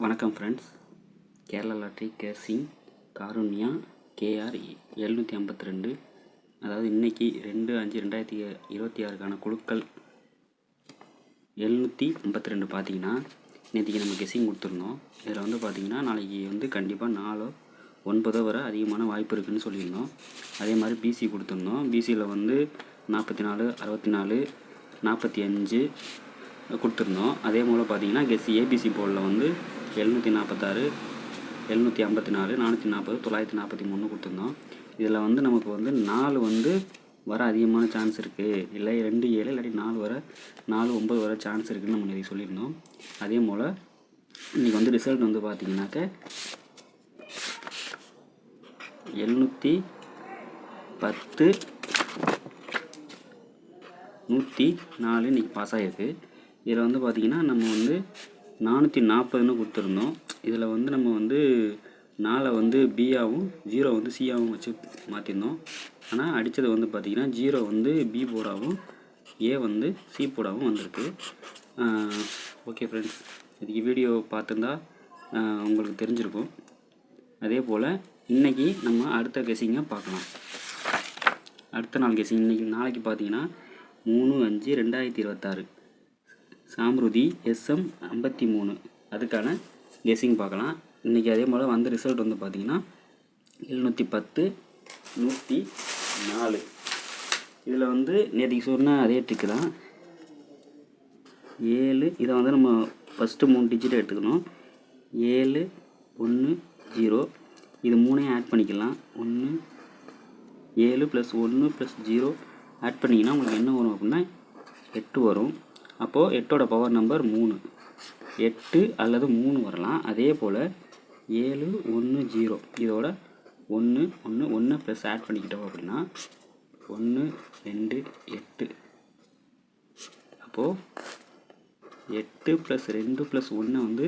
வணக்கம் friends. Kerala lottery கேசிங் Karunya KR 752, அதாவது இன்றைக்கி 2/5/2026 குழுக்கள் 752 பார்த்தீங்கன்னா நேற்றுக்கு நம்ம கெஸ்ஸிங் கொடுத்துருந்தோம். இதில் வந்து பார்த்திங்கன்னா நாளைக்கு வந்து கண்டிப்பாக 4 9 வரை அதிகமான வாய்ப்பு இருக்குதுன்னு சொல்லியிருந்தோம். அதே மாதிரி பிசி கொடுத்துருந்தோம். பிசியில் வந்து 44 64 45 கொடுத்துருந்தோம். அதே போல் பார்த்திங்கன்னா ஏபிசி போர்டில் வந்து 746 754 440 943 கொடுத்துருந்தோம். இதில் வந்து நமக்கு வந்து 4 வந்து வர அதிகமான சான்ஸ் இருக்குது, இல்லை 2 7 இல்லாட்டி 4 வர 4 9 வர சான்ஸ் இருக்குதுன்னு நம்ம இன்றைக்கி சொல்லியிருந்தோம். அதே போல் இன்றைக்கி வந்து ரிசல்ட் வந்து பார்த்திங்கனாக்க 710 104 இன்றைக்கி பாஸ் ஆகிருக்கு. இதில் வந்து பார்த்திங்கன்னா நம்ம வந்து 440ன்னு கொடுத்துருந்தோம். இதில் வந்து நம்ம வந்து 4 வந்து பியாகவும் 0 வந்து சியாகவும் வச்சு மாற்றிருந்தோம். ஆனால் அடித்தது வந்து பார்த்திங்கன்னா 0 வந்து பி போர்டாகவும் ஏ வந்து சி போர்டாகவும் வந்திருக்கு. ஓகே ஃப்ரெண்ட்ஸ், இதுக்கு வீடியோ பார்த்துருந்தா உங்களுக்கு தெரிஞ்சிருக்கும். அதே போல் இன்றைக்கி நம்ம அடுத்த கெஸ்ஸிங்கை பார்க்கலாம். அடுத்த நாள் கெஸ்ஸிங் நாளைக்கு பார்த்தீங்கன்னா 3/5/2026 சாம்ருதி SM 53 அதுக்கான கெஸ்ஸிங் பார்க்கலாம். இன்றைக்கி அதே போல் வந்த ரிசல்ட் வந்து பார்த்திங்கன்னா 710 104. இதில் வந்து நேற்றுக்கு சொன்ன அதே ட்ரிக்கு தான். 7 இதை வந்து நம்ம ஃபஸ்ட்டு 3 டிஜிட் எடுத்துக்கணும். 7 1 0 இது 3ஐயும் ஆட் பண்ணிக்கலாம். 1 7 + 1 + 0 ஆட் பண்ணிங்கன்னா உங்களுக்கு என்ன வரும் அப்படின்னா 8 வரும். அப்போது 8ஓட பவர் நம்பர் 3, 8 அல்லது 3 வரலாம். அதே போல் 7 1 0 இதோட 1 1 1 ப்ளஸ் ஆட் பண்ணிக்கிட்டோம் அப்படின்னா 1 2 8. அப்போது 8 + 2 + 1 வந்து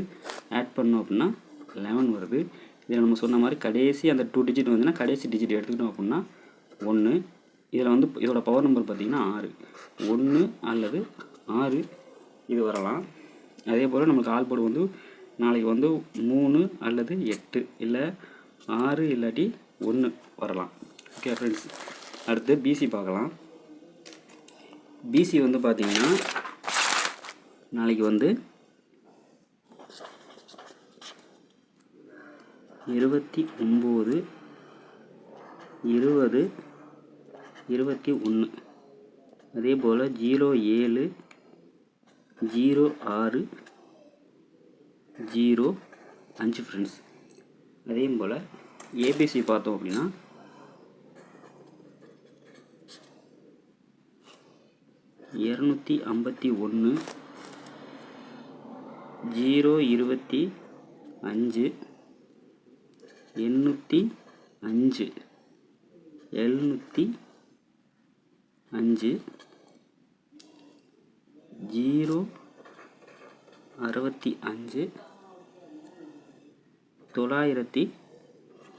ஆட் பண்ணோம் அப்படின்னா 11 வருது. இதில் நம்ம சொன்ன மாதிரி கடைசி அந்த 2 டிஜிட் வந்துன்னா கடைசி டிஜிட் எடுத்துக்கிட்டோம் அப்படின்னா 1. இதில் வந்து இதோட பவர் நம்பர் பார்த்திங்கன்னா 6, 1 அல்லது 6 இது வரலாம். அதே போல் நமக்கு ஆல் போர்டு வந்து நாளைக்கு வந்து 3 அல்லது 8 இல்லை 6 இல்லாட்டி 1 வரலாம். ஓகே ஃப்ரெண்ட்ஸ், அடுத்து பிசி பார்க்கலாம். பிசி வந்து பார்த்திங்கன்னா நாளைக்கு வந்து 29 20 21. அதே போல் 07 06 05 ஃப்ரெண்ட்ஸ். அதே போல் ஏபிசி பார்த்தோம் அப்படின்னா 251 025 805 705 065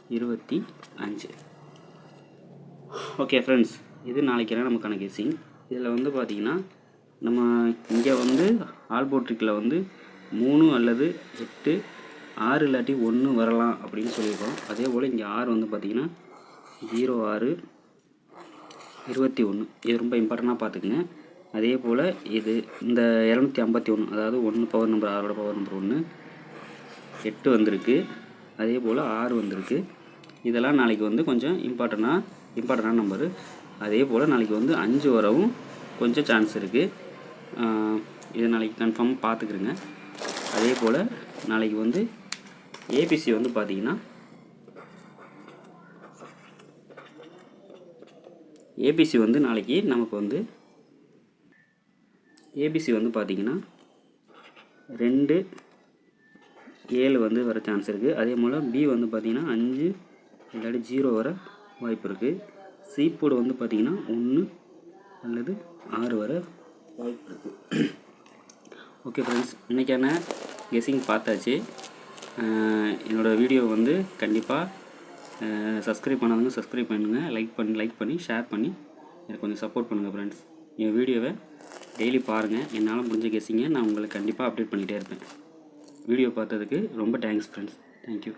925. ஓகே ஃப்ரெண்ட்ஸ், இது நாளைக்கு நமக்கான கெஸ்ஸிங். இதில் வந்து பார்த்திங்கன்னா நம்ம இங்கே வந்து ஆல்போர்ட் ட்ரிக்கில் வந்து 3 அல்லது 8 6 இல்லாட்டி 1 வரலாம் அப்படின்னு சொல்லியிருக்கோம். அதே போல் இங்கே 6 வந்து பார்த்திங்கன்னா 06 21 இது ரொம்ப இம்பார்ட்டண்ட்டாக பார்த்துக்குங்க. அதே போல் இது இந்த 251 அதாவது 1 பவர் நம்பர் 6ஓட பவர் நம்பர் 1 8 வந்திருக்கு. அதே போல் 6 வந்திருக்கு. இதெல்லாம் நாளைக்கு வந்து கொஞ்சம் இம்பார்ட்டண்டான நம்பரு. அதே போல் நாளைக்கு வந்து 5 வரவும் கொஞ்சம் சான்ஸ் இருக்குது. இதை நாளைக்கு கன்ஃபார்ம் பார்த்துக்குறேங்க. அதே போல் நாளைக்கு வந்து ஏபிசி வந்து பார்த்திங்கன்னா ஏபிசி வந்து நாளைக்கு நமக்கு வந்து ஏபிசி வந்து பார்த்திங்கன்னா 2 7 வந்து வர சான்ஸ் இருக்குது. அதே போல் பி வந்து பார்த்திங்கன்னா 5 இல்லாட்டி 0 வர வாய்ப்பு இருக்குது. சி போர்டு வந்து பார்த்திங்கன்னா 1 அல்லது 6 வர வாய்ப்பு இருக்குது. ஓகே ஃப்ரெண்ட்ஸ், இன்றைக்கான கெஸ்ஸிங் பார்த்தாச்சு. என்னோடய வீடியோ வந்து கண்டிப்பாக சப்ஸ்கிரைப் பண்ணாதவங்க சப்ஸ்கிரைப் பண்ணுங்கள். லைக் பண்ணி ஷேர் பண்ணி எனக்கு கொஞ்சம் சப்போர்ட் பண்ணுங்கள் ஃப்ரெண்ட்ஸ். என் வீடியோவை டெய்லி பாருங்கள். என்னால் முடிஞ்ச கெஸ்ஸிங்கை நான் உங்களுக்கு கண்டிப்பாக அப்டேட் பண்ணிகிட்டே இருப்பேன். வீடியோ பார்த்ததுக்கு ரொம்ப தேங்க்ஸ் ஃப்ரெண்ட்ஸ். தேங்க்யூ.